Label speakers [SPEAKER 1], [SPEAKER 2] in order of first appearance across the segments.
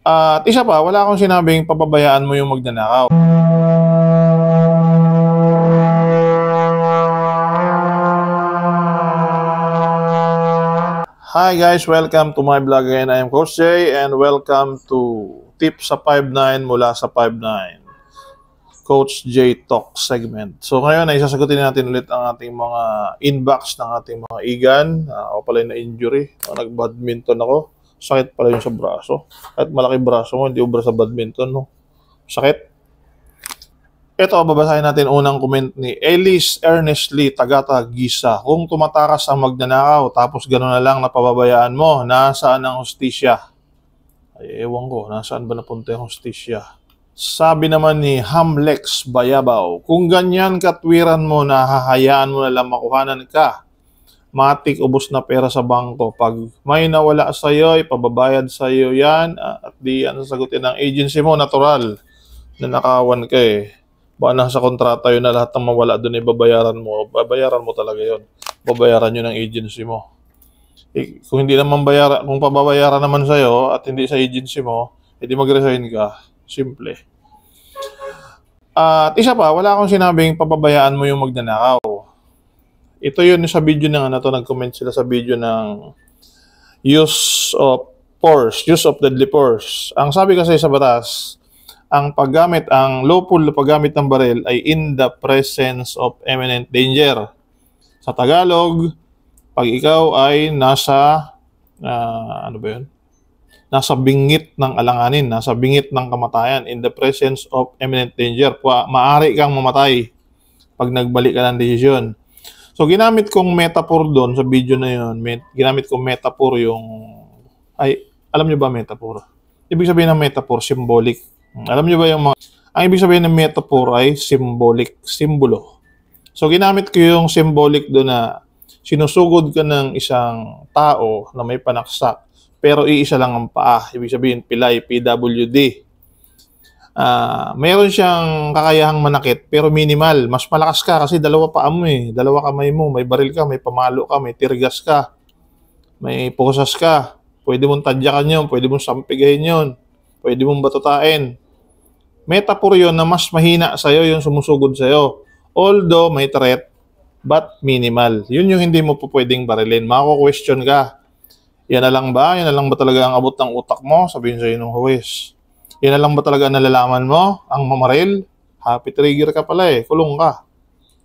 [SPEAKER 1] At isa pa, wala akong sinabing pababayaan mo yung magnanakaw. Hi guys, welcome to my vlog again. I am Coach J and welcome to Tip sa 5'9 mula sa 5'9 Coach J Talk segment. So ngayon ay sasagutin natin ulit ang ating mga inbox ng ating mga igan. Ako pala yung na-injury. Nag-badminton ako. Sakit pala yung sa braso. Kahit malaki braso mo, hindi ubra sa badminton. No? Sakit. Ito, babasahin natin unang comment ni Elise Ernestly Tagata Gisa. Kung tumatakas ang magnanakaw, tapos gano'n na lang napababayaan mo, nasaan ang hustisya? Ay, ewan ko, nasaan ba napunta yung hustisya? Sabi naman ni Hamlex Bayabaw, kung ganyan katwiran mo na hahayaan mo na lang makuhanan ka, matik ubos na pera sa bangko. Pag may nawala sa'yo, ipababayad sa'yo yan, at di yan sasagutin ng agency mo, natural, na nakawan ka eh. Baka nasa kontrata yun na lahat ng mawala doon ay babayaran mo. Babayaran mo talaga yun. Babayaran yun ng agency mo. Kung hindi naman bayaran, kung pababayaran naman sa'yo at hindi sa agency mo, edi mag-resign ka. Simple. At isa pa, wala akong sinabing pababayaan mo yung magnanakaw. Ito yun sa video ng nag-comment sila sa video ng use of force, use of deadly force. Ang sabi kasi sa batas, ang lawful paggamit ng baril ay in the presence of imminent danger. Sa Tagalog, pag ikaw ay nasa nasa bingit ng alanganin, nasa bingit ng kamatayan, in the presence of imminent danger, maaari kang mamatay pag nagbalik ka ng desisyon. So, ginamit kong metaphor doon sa video na yun, ginamit kong metaphor alam nyo ba metaphor? Ibig sabihin ng metaphor, symbolic. Alam nyo ba ang ibig sabihin ng metaphor ay symbolic, simbolo. So, ginamit ko yung symbolic doon na sinusugod ka ng isang tao na may panaksak, pero iisa lang ang paa. Ibig sabihin, pilay, PWD. Meron siyang kakayahang manakit, pero minimal. Mas malakas ka kasi dalawa paa mo eh. Dalawa kamay mo. May baril ka, may pamalo ka, may tirgas ka, may posas ka. Pwede mong tadyakan yun, pwede mong sampigahin yun, pwede mong batutain. Metaphor yun na mas mahina sa'yo yung sumusugod sa'yo. Although may threat, but minimal. Yun yung hindi mo po pwedeng barilin. Mako-question ka. Yan na lang ba? Yan na lang ba talaga ang abot ng utak mo? Sabihin sa'yo ng huwes. Yan na lang ba talaga nalalaman mo? Ang mamaril? Happy trigger ka pala eh. Kulong ka.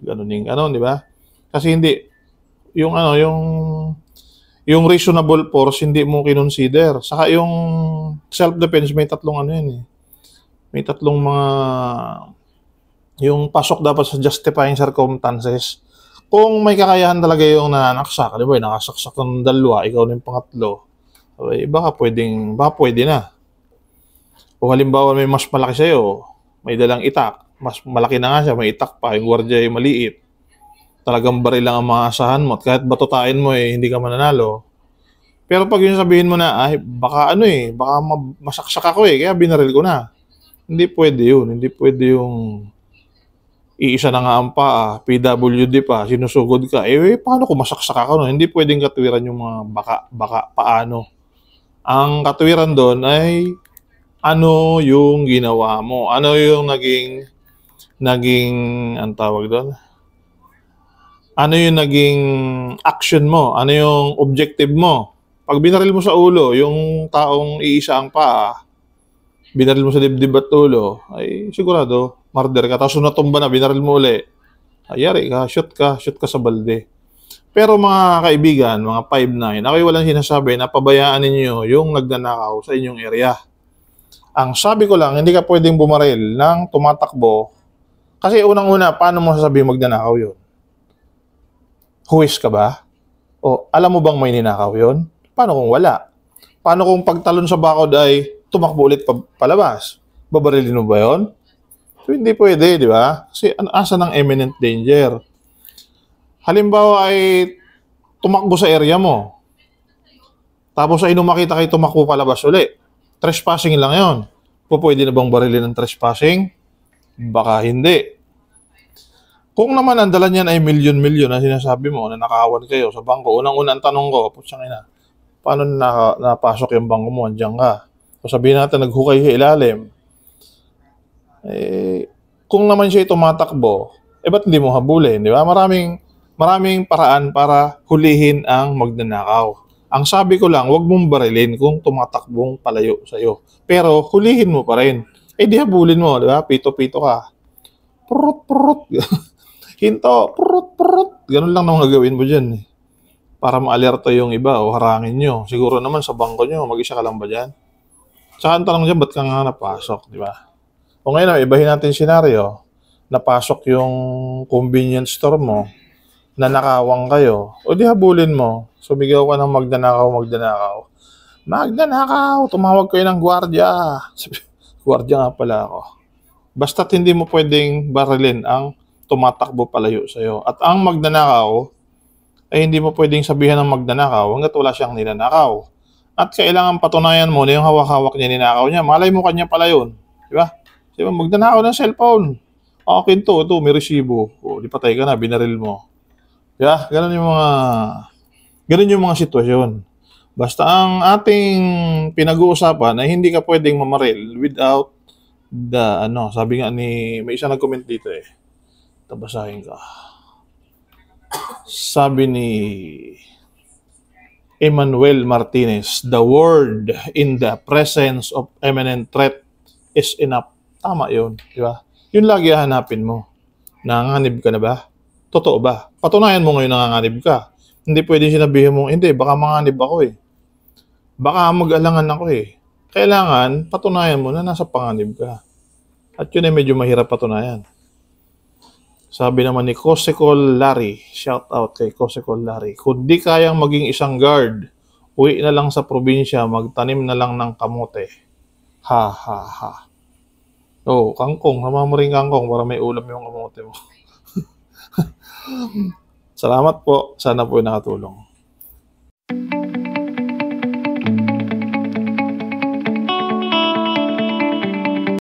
[SPEAKER 1] Ganun di ba? Kasi hindi. Yung reasonable force, hindi mo kinonsider. Saka yung self-defense, may tatlong May tatlong yung pasok dapat sa justifying circumstances. Kung may kakayahan talaga yung nanaksak, di ba, nakasaksak ng dalawa, ikaw na yung pangatlo, baka pwede na. O halimbawa may mas malaki sa'yo, may dalang itak, mas malaki na nga siya, may itak pa, yung gwardiya ay maliit. Talagang baril lang ang maasahan mo, at kahit batutain mo hindi ka mananalo. Pero pag yung sabihin mo na, baka masaksak ako kaya binaril ko na. Hindi pwede yun, hindi pwede yung iisa na nga ang paa, PWD pa, sinusugod ka. Paano kung masaksak ako? No? Hindi pwedeng katwiran yung mga baka, paano. Ang katwiran doon ay ano yung ginawa mo? Ano yung naging ang tawag doon? Ano yung naging action mo? Ano yung objective mo? Pag binaril mo sa ulo, yung taong iisa ang paa, binaril mo sa dibdib at ulo, ay sigurado, murder ka. Tapos natumba na, binaril mo uli, ayari ka, shoot ka sa balde. Pero mga kaibigan, mga 5'9", ako'y walang sinasabi na pabayaan ninyo yung nagnanakaw sa inyong area. Ang sabi ko lang, hindi ka pwedeng bumaril ng tumatakbo. Kasi unang-una, paano mo sasabihin magnanakaw yun? Huwis ka ba? O alam mo bang may ninakaw yun? Paano kung wala? Paano kung pagtalon sa bakod ay tumakbo ulit palabas? Babarilin mo ba yun? So, hindi pwede, di ba? Kasi asa ng imminent danger. Halimbawa ay tumakbo sa area mo. Tapos ay makita kayo tumakbo palabas ulit. Trespassing lang yun. Pwede na bang barilin ng trespassing? Baka hindi. Kung naman ang dala niyan ay milyon-milyon na sinasabi mo na nakawan kayo sa bangko, unang-unang tanong ko, putsang ina, paano napasok yung bangko mo? Andiyan ka. O sabihin natin naghukay sa ilalim. Eh, kung naman siya tumatakbo, ba't hindi mo habulin, di ba? Maraming paraan para hulihin ang magnanakaw. Ang sabi ko lang, huwag mong barilin kung tumatakbong palayo sa'yo. Pero hulihin mo pa rin. Di habulin mo, di ba? Pito-pito ka. Purut, purut. Hinto, purut, purut. Ganun lang naman gagawin mo dyan. Para ma-alerto yung iba o harangin nyo. Siguro naman sa bangko nyo, mag-isa ka lang ba dyan? Tsaka ang tanong dyan, ba't ka nga napasok, di ba? O ngayon, ibahin natin yung senaryo. Napasok yung convenience store mo, nanakawang kayo, o di habulin mo. Sumigaw ka ng magnanakaw. Magnanakaw, tumawag kayo ng gwardiya. Gwardiya nga pala ako. Basta't hindi mo pwedeng barilin ang tumatakbo palayo sa'yo. At ang magnanakaw, ay hindi mo pwedeng sabihan ng magnanakaw hanggat wala siyang ninanakaw. At kailangan patunayan mo na yung hawak-hawak niya ninakaw niya. Malay mo kanya pala yun. Di ba? Di ba, magnanakaw ng cellphone. Akin to, ito, may resibo. O, di patay ka na, binaril mo. Di ba? Ganun yung mga sitwasyon. Basta ang ating pinag-uusapan ay hindi ka pwedeng mamaril without the, sabi nga may isa nag-comment dito tabasahin ka. Sabi ni Emmanuel Martinez, the word in the presence of imminent threat is enough. Tama yun, di ba? Yun lagi hanapin mo. Nanganganib ka na ba? Totoo ba? Patunayan mo ngayon nanganganib ka. Hindi pwede sinabihin mo, hindi, baka manganib ako Baka mag-alangan ako Kailangan, patunayan mo na nasa panganib ka. At yun ay medyo mahirap patunayan. Sabi naman ni Cosekol Larry, shout out kay Cosekol Larry, kung di kayang maging isang guard, uwi na lang sa probinsya, magtanim na lang ng kamote. Ha, ha, ha. Kangkong, namamaring kangkong para may ulam yung kamote mo. Salamat po, sana po nakatulong.